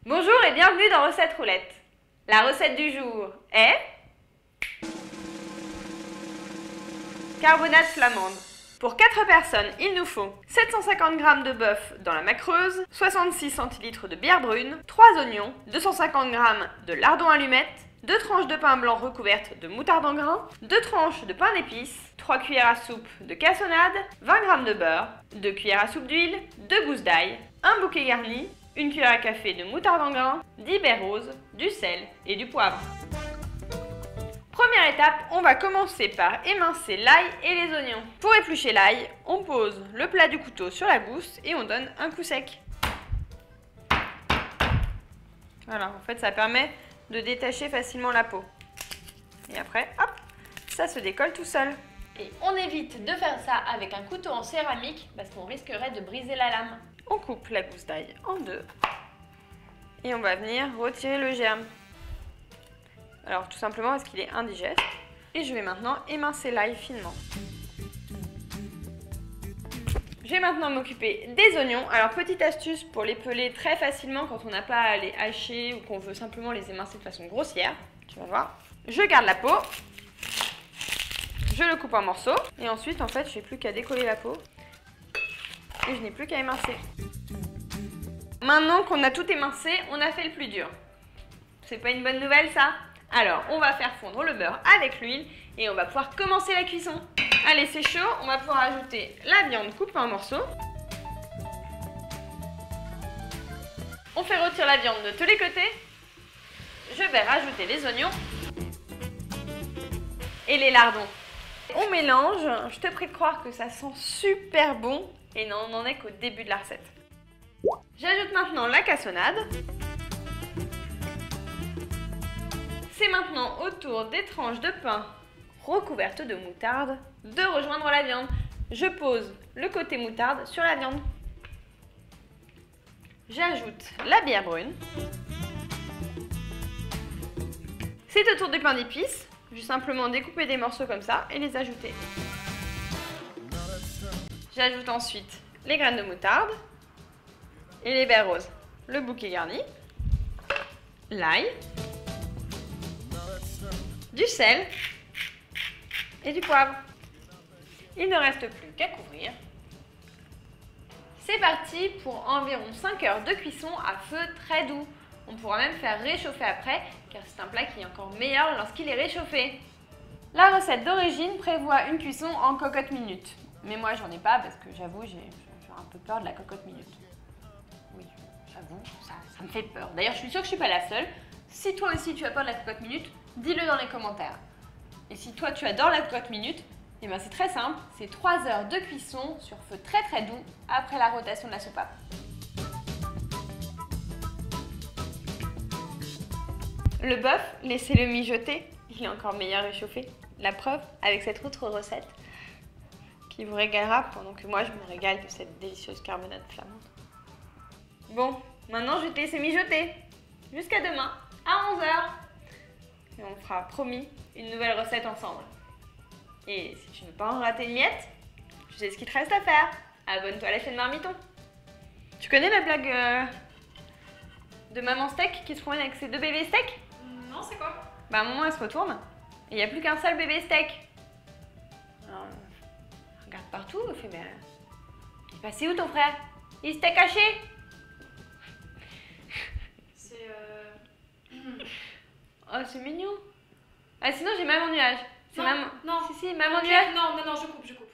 Bonjour et bienvenue dans Recette Roulette. La recette du jour est carbonate flamande. Pour 4 personnes, il nous faut 750 g de bœuf dans la macreuse, 66 cl de bière brune, 3 oignons, 250 g de lardons allumettes, 2 tranches de pain blanc recouvertes de moutarde en grains, 2 tranches de pain d'épices, 3 cuillères à soupe de cassonade, 20 g de beurre, 2 cuillères à soupe d'huile, 2 gousses d'ail, un bouquet garni, 1 cuillère à café de moutarde en grains, 10 baies roses, du sel et du poivre. Première étape, on va commencer par émincer l'ail et les oignons. Pour éplucher l'ail, on pose le plat du couteau sur la gousse et on donne un coup sec. Voilà, en fait ça permet de détacher facilement la peau. Et après, hop, ça se décolle tout seul. Et on évite de faire ça avec un couteau en céramique parce qu'on risquerait de briser la lame. On coupe la gousse d'ail en deux et on va venir retirer le germe. Alors tout simplement parce qu'il est indigeste. Et je vais maintenant émincer l'ail finement. Je vais maintenant m'occuper des oignons. Alors petite astuce pour les peler très facilement quand on n'a pas à les hacher ou qu'on veut simplement les émincer de façon grossière. Tu vas voir. Je garde la peau. Je le coupe en morceaux. Et ensuite en fait je n'ai plus qu'à décoller la peau. Et je n'ai plus qu'à émincer. Maintenant qu'on a tout émincé, on a fait le plus dur. C'est pas une bonne nouvelle ça? Alors, on va faire fondre le beurre avec l'huile et on va pouvoir commencer la cuisson. Allez, c'est chaud, on va pouvoir ajouter la viande coupée en morceaux. On fait rôtir la viande de tous les côtés. Je vais rajouter les oignons et les lardons. On mélange, je te prie de croire que ça sent super bon et non, on n'en est qu'au début de la recette. J'ajoute maintenant la cassonade. C'est maintenant au tour des tranches de pain recouvertes de moutarde de rejoindre la viande. Je pose le côté moutarde sur la viande. J'ajoute la bière brune. C'est au tour du pain d'épices. Je vais simplement découper des morceaux comme ça et les ajouter. J'ajoute ensuite les graines de moutarde et les baies roses, le bouquet garni, l'ail, du sel et du poivre. Il ne reste plus qu'à couvrir. C'est parti pour environ 5 heures de cuisson à feu très doux. On pourra même faire réchauffer après, car c'est un plat qui est encore meilleur lorsqu'il est réchauffé. La recette d'origine prévoit une cuisson en cocotte minute. Mais moi j'en ai pas parce que j'avoue j'ai un peu peur de la cocotte minute. Oui, j'avoue, ça me fait peur. D'ailleurs je suis sûre que je suis pas la seule. Si toi aussi tu as peur de la cocotte minute, dis-le dans les commentaires. Et si toi tu adores la cocotte minute, eh ben c'est très simple, c'est 3 heures de cuisson sur feu très très doux après la rotation de la soupape. Le bœuf, laissez-le mijoter, il est encore meilleur réchauffé. La preuve avec cette autre recette qui vous régalera pendant que moi je me régale de cette délicieuse carbonate flamande. Bon, maintenant je vais te laisser mijoter. Jusqu'à demain à 11 h. Et on fera, promis, une nouvelle recette ensemble. Et si tu ne veux pas en rater une miette, tu sais ce qu'il te reste à faire. Abonne-toi à la chaîne Marmiton. Tu connais la blague de maman steak qui se promène avec ses 2 bébés steaks? Non, c'est quoi? Bah à un moment elle se retourne et il n'y a plus qu'un seul bébé steak. Alors, elle regarde partout, elle fait mais il est passé où ton frère? Il s'était caché. C'est Oh c'est mignon. Ah sinon j'ai maman nuage. Non, Maman... non. Si, maman Ok, nuage. non, je coupe.